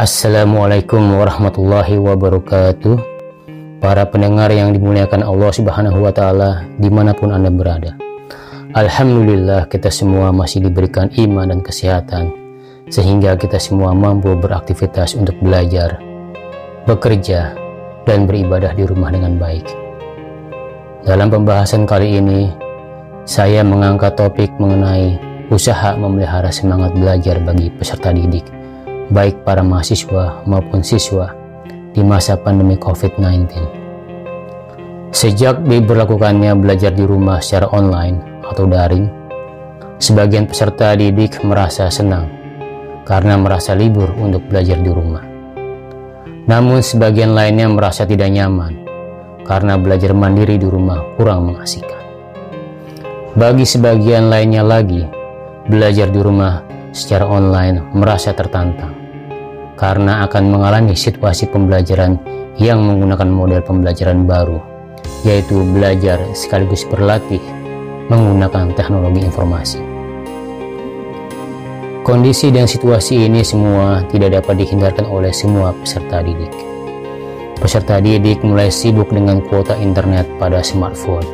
Assalamualaikum warahmatullahi wabarakatuh. Para pendengar yang dimuliakan Allah Subhanahu wa Ta'ala, dimanapun Anda berada, alhamdulillah kita semua masih diberikan iman dan kesehatan, sehingga kita semua mampu beraktivitas untuk belajar, bekerja, dan beribadah di rumah dengan baik. Dalam pembahasan kali ini, saya mengangkat topik mengenai usaha memelihara semangat belajar bagi peserta didik, baik para mahasiswa maupun siswa di masa pandemi COVID-19. Sejak diberlakukannya belajar di rumah secara online atau daring, sebagian peserta didik merasa senang karena merasa libur untuk belajar di rumah. Namun sebagian lainnya merasa tidak nyaman karena belajar mandiri di rumah kurang mengasihkan. Bagi sebagian lainnya lagi, belajar di rumah secara online merasa tertantang karena akan mengalami situasi pembelajaran yang menggunakan model pembelajaran baru, yaitu belajar sekaligus berlatih menggunakan teknologi informasi. Kondisi dan situasi ini semua tidak dapat dihindarkan oleh semua peserta didik. Peserta didik mulai sibuk dengan kuota internet pada smartphone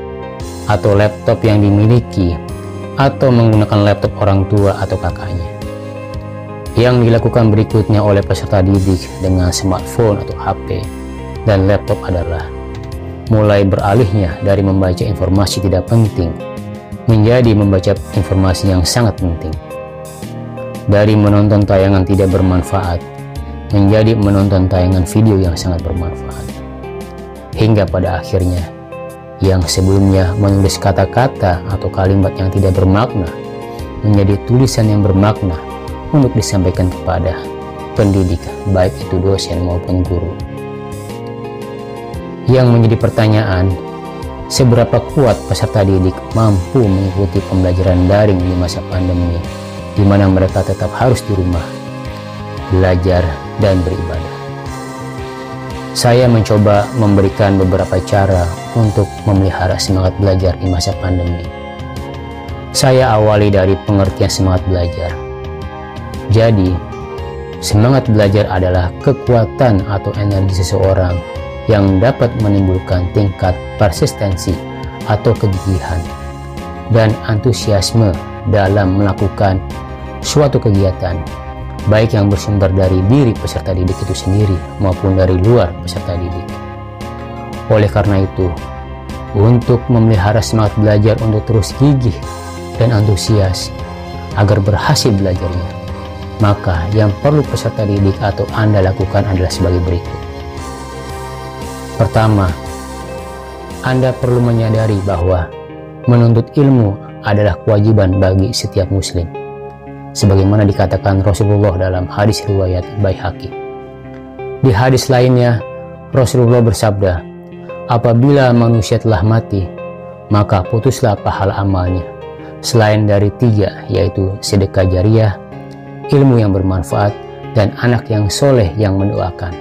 atau laptop yang dimiliki, atau menggunakan laptop orang tua atau kakaknya. Yang dilakukan berikutnya oleh peserta didik dengan smartphone atau HP dan laptop adalah mulai beralihnya dari membaca informasi tidak penting menjadi membaca informasi yang sangat penting. Dari menonton tayangan tidak bermanfaat menjadi menonton tayangan video yang sangat bermanfaat. Hingga pada akhirnya, yang sebelumnya menulis kata-kata atau kalimat yang tidak bermakna menjadi tulisan yang bermakna untuk disampaikan kepada pendidik, baik itu dosen maupun guru. Yang menjadi pertanyaan, seberapa kuat peserta didik mampu mengikuti pembelajaran daring di masa pandemi, di mana mereka tetap harus di rumah belajar dan beribadah. Saya mencoba memberikan beberapa cara untuk memelihara semangat belajar di masa pandemi. Saya awali dari pengertian semangat belajar. Jadi, semangat belajar adalah kekuatan atau energi seseorang yang dapat menimbulkan tingkat persistensi atau kegigihan dan antusiasme dalam melakukan suatu kegiatan, baik yang bersumber dari diri peserta didik itu sendiri maupun dari luar peserta didik. Oleh karena itu, untuk memelihara semangat belajar untuk terus gigih dan antusias agar berhasil belajarnya, maka yang perlu peserta didik atau Anda lakukan adalah sebagai berikut. Pertama, Anda perlu menyadari bahwa menuntut ilmu adalah kewajiban bagi setiap muslim, sebagaimana dikatakan Rasulullah dalam hadis riwayat Baihaqi. Di hadis lainnya, Rasulullah bersabda, apabila manusia telah mati, maka putuslah pahala amalnya, selain dari 3, yaitu sedekah jariyah, ilmu yang bermanfaat, dan anak yang soleh yang mendoakan,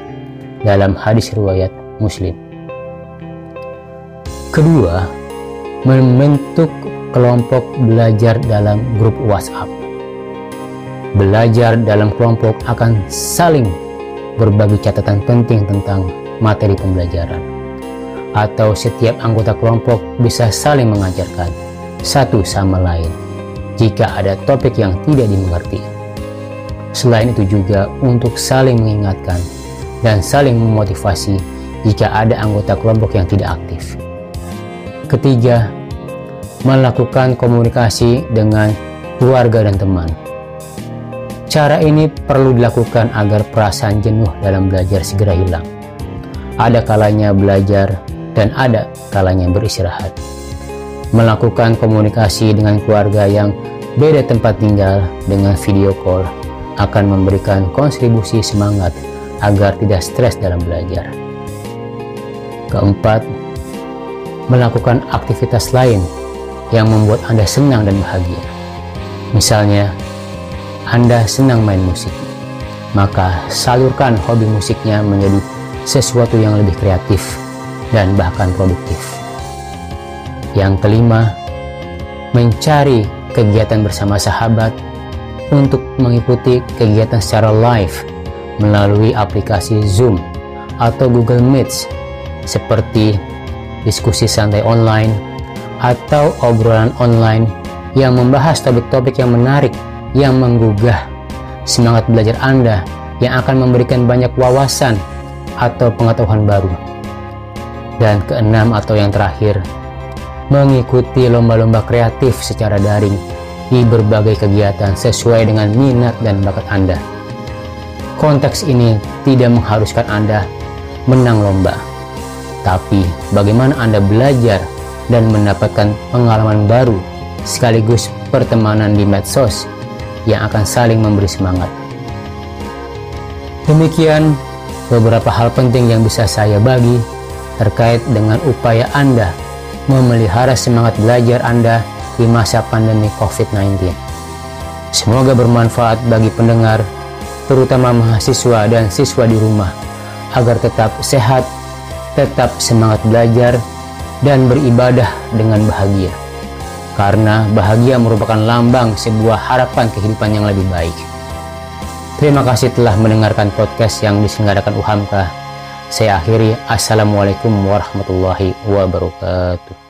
dalam hadis riwayat Muslim. Kedua, membentuk kelompok belajar dalam grup WhatsApp. Belajar dalam kelompok akan saling berbagi catatan penting tentang materi pembelajaran, atau setiap anggota kelompok bisa saling mengajarkan satu sama lain jika ada topik yang tidak dimengerti. Selain itu juga untuk saling mengingatkan dan saling memotivasi jika ada anggota kelompok yang tidak aktif. Ketiga, melakukan komunikasi dengan keluarga dan teman. Cara ini perlu dilakukan agar perasaan jenuh dalam belajar segera hilang. Ada kalanya belajar dan ada kalanya beristirahat. Melakukan komunikasi dengan keluarga yang beda tempat tinggal dengan video call akan memberikan kontribusi semangat agar tidak stres dalam belajar. Keempat, melakukan aktivitas lain yang membuat Anda senang dan bahagia. Misalnya, Anda senang main musik, maka salurkan hobi musiknya menjadi sesuatu yang lebih kreatif dan bahkan produktif. Yang kelima, mencari kegiatan bersama sahabat untuk mengikuti kegiatan secara live melalui aplikasi Zoom atau Google Meet, seperti diskusi santai online atau obrolan online yang membahas topik-topik yang menarik yang menggugah semangat belajar Anda, yang akan memberikan banyak wawasan atau pengetahuan baru. Dan keenam atau yang terakhir, mengikuti lomba-lomba kreatif secara daring di berbagai kegiatan sesuai dengan minat dan bakat Anda. Konteks ini tidak mengharuskan Anda menang lomba, tapi bagaimana Anda belajar dan mendapatkan pengalaman baru sekaligus pertemanan di medsos yang akan saling memberi semangat. Demikian beberapa hal penting yang bisa saya bagi terkait dengan upaya Anda memelihara semangat belajar Anda di masa pandemi COVID-19. Semoga bermanfaat bagi pendengar, terutama mahasiswa dan siswa di rumah, agar tetap sehat, tetap semangat belajar, dan beribadah dengan bahagia. Karena bahagia merupakan lambang sebuah harapan kehidupan yang lebih baik. Terima kasih telah mendengarkan podcast yang diselenggarakan UHAMKA. Saya akhiri, Assalamualaikum warahmatullahi wabarakatuh.